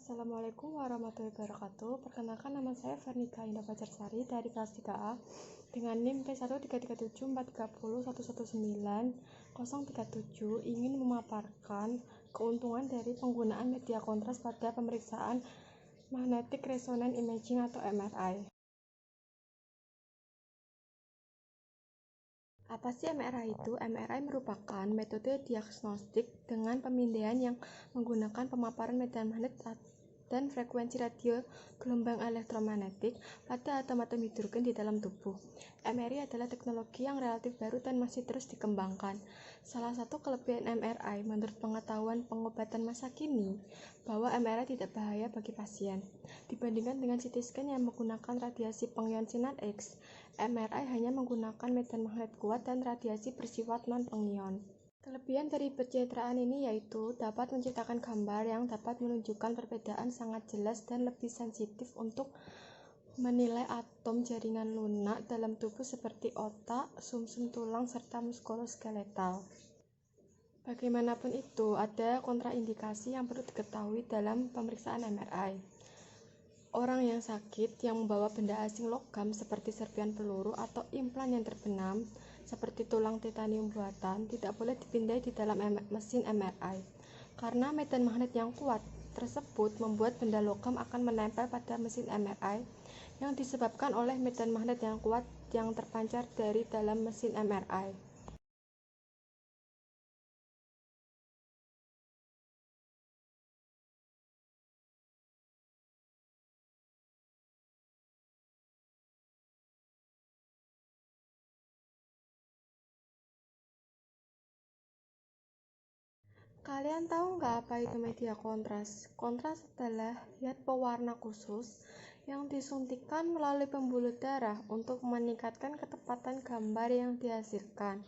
Assalamualaikum warahmatullahi wabarakatuh. Perkenalkan, nama saya Vernika Indah Fajarsari dari kelas 3A dengan NIM P1337441191037 ingin memaparkan keuntungan dari penggunaan media kontras pada pemeriksaan magnetic resonance imaging atau MRI. Apa sih MRI itu? MRI merupakan metode diagnostik dengan pemindaian yang menggunakan pemaparan medan magnet dan frekuensi radio gelombang elektromagnetik pada atom-atom hidrogen di dalam tubuh. MRI adalah teknologi yang relatif baru dan masih terus dikembangkan. Salah satu kelebihan MRI menurut pengetahuan pengobatan masa kini bahwa MRI tidak bahaya bagi pasien. Dibandingkan dengan CT scan yang menggunakan radiasi pengion sinar X, MRI hanya menggunakan medan magnet kuat dan radiasi bersifat non-pengion. Kelebihan dari pencitraan ini yaitu dapat menciptakan gambar yang dapat menunjukkan perbedaan sangat jelas dan lebih sensitif untuk menilai atom jaringan lunak dalam tubuh seperti otak, sumsum tulang, serta muskuloskeletal. Bagaimanapun itu, ada kontraindikasi yang perlu diketahui dalam pemeriksaan MRI. Orang yang sakit yang membawa benda asing logam seperti serpihan peluru atau implan yang terbenam seperti tulang titanium buatan tidak boleh dipindai di dalam mesin MRI karena medan magnet yang kuat tersebut membuat benda logam akan menempel pada mesin MRI yang disebabkan oleh medan magnet yang kuat yang terpancar dari dalam mesin MRI. Kalian tahu nggak apa itu media kontras? Kontras adalah zat pewarna khusus yang disuntikkan melalui pembuluh darah untuk meningkatkan ketepatan gambar yang dihasilkan.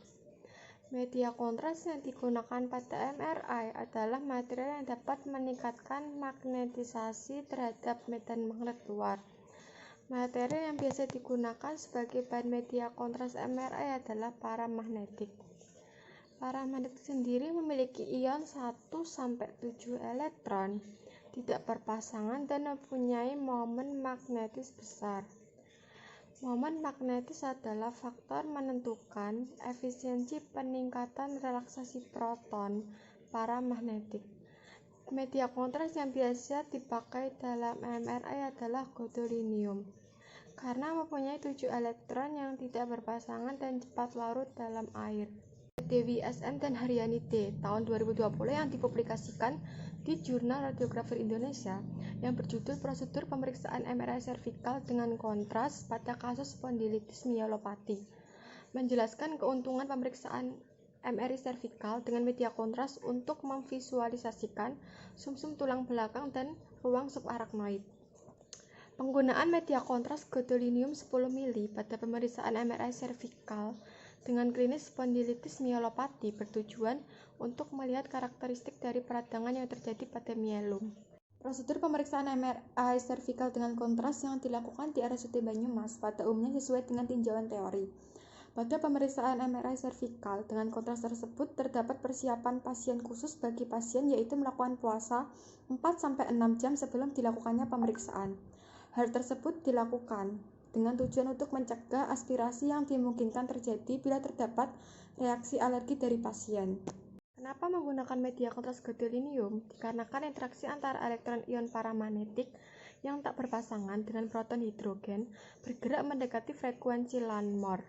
Media kontras yang digunakan pada MRI adalah material yang dapat meningkatkan magnetisasi terhadap medan magnet luar. Material yang biasa digunakan sebagai bahan media kontras MRI adalah paramagnetik. Paramagnetik sendiri memiliki ion 1-7 elektron, tidak berpasangan dan mempunyai momen magnetis besar. Momen magnetis adalah faktor menentukan efisiensi peningkatan relaksasi proton paramagnetik. Media kontras yang biasa dipakai dalam MRI adalah gadolinium, karena mempunyai 7 elektron yang tidak berpasangan dan cepat larut dalam air. Dewi SM dan Haryani D. tahun 2020 yang dipublikasikan di Jurnal Radiografer Indonesia yang berjudul Prosedur Pemeriksaan MRI Servikal dengan Kontras pada Kasus Spondilitis Myelopathy menjelaskan keuntungan pemeriksaan MRI servikal dengan media kontras untuk memvisualisasikan sumsum tulang belakang dan ruang subarachnoid. Penggunaan media kontras gadolinium 10 mili pada pemeriksaan MRI servikal dengan klinis spondilitis myelopathy bertujuan untuk melihat karakteristik dari peradangan yang terjadi pada myelum. Prosedur pemeriksaan MRI servikal dengan kontras yang dilakukan di RSUD Banyumas pada umumnya sesuai dengan tinjauan teori. Pada pemeriksaan MRI servikal dengan kontras tersebut terdapat persiapan pasien khusus bagi pasien yaitu melakukan puasa 4-6 jam sebelum dilakukannya pemeriksaan. Hal tersebut dilakukan dengan tujuan untuk mencegah aspirasi yang dimungkinkan terjadi bila terdapat reaksi alergi dari pasien. Kenapa menggunakan media kontras gadolinium? Dikarenakan interaksi antara elektron ion paramagnetik yang tak berpasangan dengan proton hidrogen bergerak mendekati frekuensi Landmore.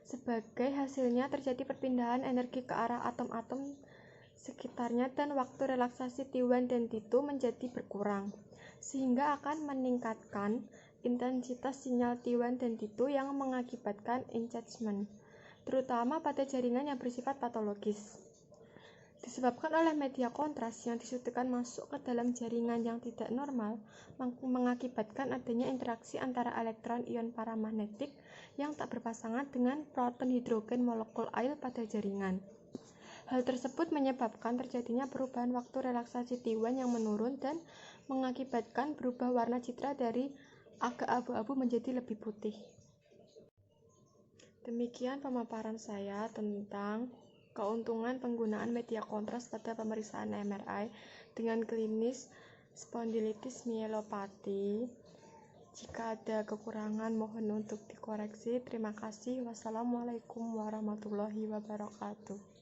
Sebagai hasilnya terjadi perpindahan energi ke arah atom-atom sekitarnya dan waktu relaksasi T1 dan T2 menjadi berkurang, sehingga akan meningkatkan intensitas sinyal T1 dan T2 yang mengakibatkan engagement, terutama pada jaringan yang bersifat patologis. Disebabkan oleh media kontras yang disuntikkan masuk ke dalam jaringan yang tidak normal, mengakibatkan adanya interaksi antara elektron ion paramagnetik yang tak berpasangan dengan proton hidrogen molekul air pada jaringan. Hal tersebut menyebabkan terjadinya perubahan waktu relaksasi T1 yang menurun dan mengakibatkan berubah warna citra dari agak abu-abu menjadi lebih putih. Demikian pemaparan saya tentang keuntungan penggunaan media kontras pada pemeriksaan MRI dengan klinis spondilitis myelopathy. Jika ada kekurangan mohon untuk dikoreksi. Terima kasih. Wassalamualaikum warahmatullahi wabarakatuh.